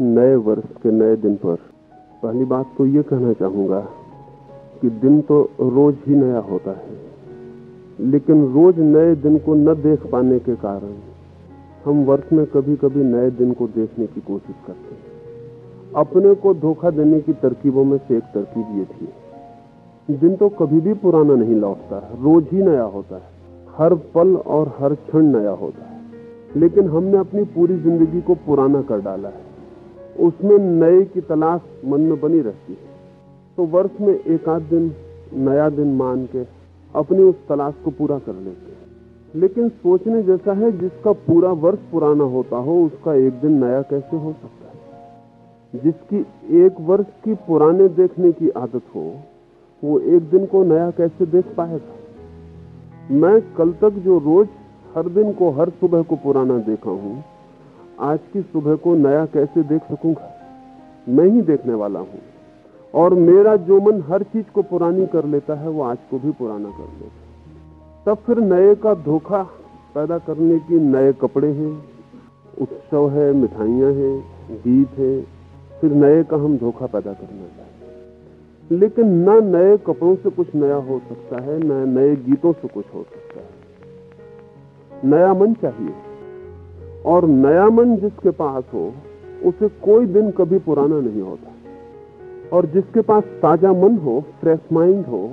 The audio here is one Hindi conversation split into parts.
नए वर्ष के नए दिन पर पहली बात तो ये कहना चाहूंगा कि दिन तो रोज ही नया होता है, लेकिन रोज नए दिन को न देख पाने के कारण हम वर्ष में कभी कभी नए दिन को देखने की कोशिश करते हैं। अपने को धोखा देने की तरकीबों में से एक तरकीब ये थी, दिन तो कभी भी पुराना नहीं लौटता है, रोज ही नया होता है, हर पल और हर क्षण नया होता है। लेकिन हमने अपनी पूरी जिंदगी को पुराना कर डाला है, उसमें नए की तलाश मन में बनी रहती है। तो वर्ष में एक आध दिन नया दिन मान के अपनी उस तलाश को पूरा कर लेते हैं। लेकिन सोचने जैसा है, जिसका पूरा वर्ष पुराना होता हो उसका एक दिन नया कैसे हो सकता है? जिसकी एक वर्ष की पुराने देखने की आदत हो वो एक दिन को नया कैसे देख पाएगा? मैं कल तक जो रोज हर दिन को, हर सुबह को पुराना देखा हूं, आज की सुबह को नया कैसे देख सकूंगा? मैं ही देखने वाला हूं, और मेरा जो मन हर चीज को पुरानी कर लेता है वो आज को भी पुराना कर लेता है। तब फिर नए का धोखा पैदा करने की नए कपड़े हैं, उत्सव है, मिठाइयां हैं, गीत है, फिर नए का हम धोखा पैदा करना चाहते हैं। लेकिन न नए कपड़ों से कुछ नया हो सकता है, न नए गीतों से कुछ हो सकता है। नया मन चाहिए, और नया मन जिसके पास हो उसे कोई दिन कभी पुराना नहीं होता। और जिसके पास ताजा मन हो, फ्रेश माइंड हो,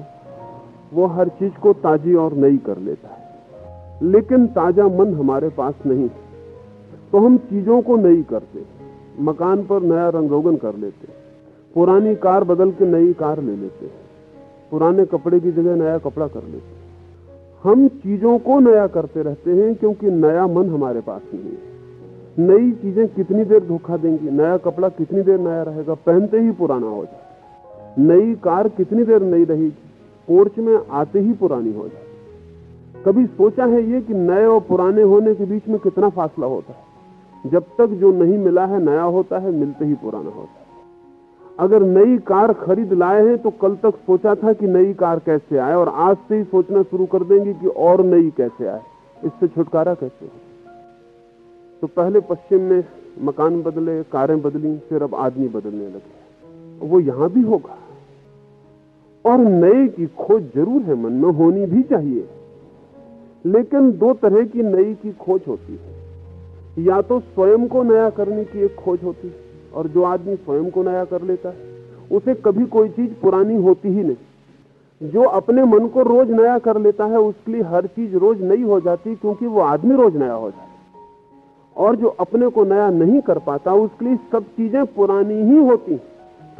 वो हर चीज को ताजी और नई कर लेता है। लेकिन ताजा मन हमारे पास नहीं, तो हम चीजों को नई करते, मकान पर नया रंग रोगन कर लेते, पुरानी कार बदल के नई कार ले लेते, पुराने कपड़े की जगह नया कपड़ा कर लेते। हम चीजों को नया करते रहते हैं क्योंकि नया मन हमारे पास नहीं है। नई चीजें कितनी देर धोखा देंगी? नया कपड़ा कितनी देर नया रहेगा? पहनते ही पुराना हो जाए। नई कार कितनी देर नई रहेगी? पोर्च में आते ही पुरानी हो जाए। कभी सोचा है ये कि नए और पुराने होने के बीच में कितना फासला होता है? जब तक जो नहीं मिला है नया होता है, मिलते ही पुराना होता है। अगर नई कार खरीद लाए हैं तो कल तक सोचा था कि नई कार कैसे आए, और आज से ही सोचना शुरू कर देंगे कि और नई कैसे आए। इससे छुटकारा कैसे हो? तो पहले पश्चिम में मकान बदले, कारें बदली, फिर अब आदमी बदलने लगे। वो यहां भी होगा, और नए की खोज जरूर है, मन में होनी भी चाहिए। लेकिन दो तरह की नई की खोज होती है। या तो स्वयं को नया करने की एक खोज होती है, और जो आदमी स्वयं को नया कर लेता है उसे कभी कोई चीज पुरानी होती ही नहीं। जो अपने मन को रोज नया कर लेता है उसके लिए हर चीज रोज नई हो जाती, क्योंकि वो आदमी रोज नया हो जाता है। और जो अपने को नया नहीं कर पाता उसके लिए सब चीजें पुरानी ही होती।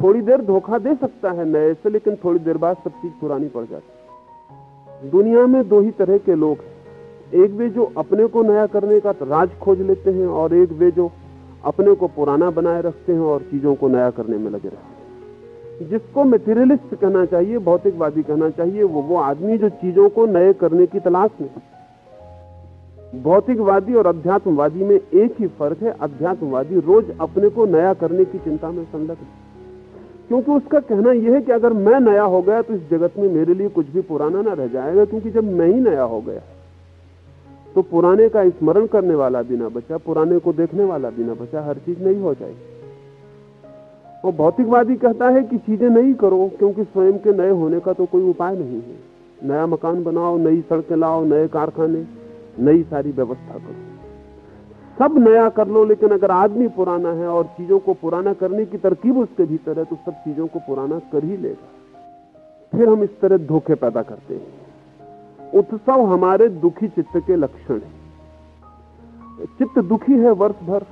थोड़ी देर धोखा दे सकता है नए से, लेकिन थोड़ी देर बाद सब चीज पुरानी पड़ जाती। दुनिया में दो ही तरह के लोग हैं, एक वे जो अपने को नया करने का राज खोज लेते हैं, और एक वे जो अपने को पुराना बनाए रखते हैं और चीजों को नया करने में लगे रहते हैं। जिसको मेटीरियलिस्ट कहना चाहिए, भौतिकवादी कहना चाहिए, वो आदमी जो चीजों को नए करने की तलाश में। भौतिकवादी और अध्यात्मवादी में एक ही फर्क है, अध्यात्मवादी रोज अपने को नया करने की चिंता में संलग्न है, क्योंकि उसका कहना यह है कि अगर मैं नया हो गया तो इस जगत में मेरे लिए कुछ भी पुराना ना रह जाएगा, क्योंकि जब मैं ही नया हो गया तो पुराने का स्मरण करने वाला भी ना बचा, पुराने को देखने वाला भी ना बचा, हर चीज नई हो जाएगी। और भौतिकवादी कहता है कि चीजें नई करो, क्योंकि स्वयं के नए होने का तो कोई उपाय नहीं है। नया मकान बनाओ, नई सड़कें लाओ, नए कारखाने, नई सारी व्यवस्था करो, सब नया कर लो। लेकिन अगर आदमी पुराना है और चीजों को पुराना करने की तरकीब उसके भीतर है, तो सब चीजों को पुराना कर ही लेगा। फिर हम इस तरह धोखे पैदा करते हैं। उत्सव हमारे दुखी चित्त के लक्षण है। चित्त दुखी है वर्ष भर,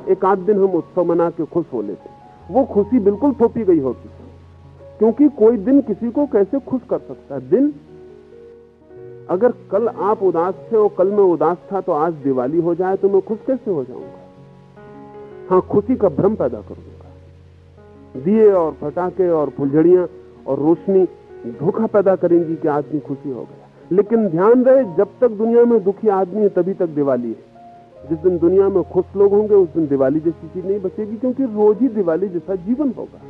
एक आध दिन हम उत्सव मना के खुश हो लेते, वो खुशी बिल्कुल थोपी गई होती, क्योंकि कोई दिन किसी को कैसे खुश कर सकता है? दिन, अगर कल आप उदास थे और कल मैं उदास था, तो आज दिवाली हो जाए तो मैं खुश कैसे हो जाऊंगा? हाँ, खुशी का भ्रम पैदा करूंगा। दिए और पटाखे और फुलझड़ियां और रोशनी धोखा पैदा करेंगी कि आदमी खुशी हो गया। लेकिन ध्यान रहे, जब तक दुनिया में दुखी आदमी है तभी तक दिवाली है। जिस दिन दुनिया में खुश लोग होंगे उस दिन दिवाली जैसी चीज नहीं बचेगी, क्योंकि रोज ही दिवाली जैसा जीवन होगा।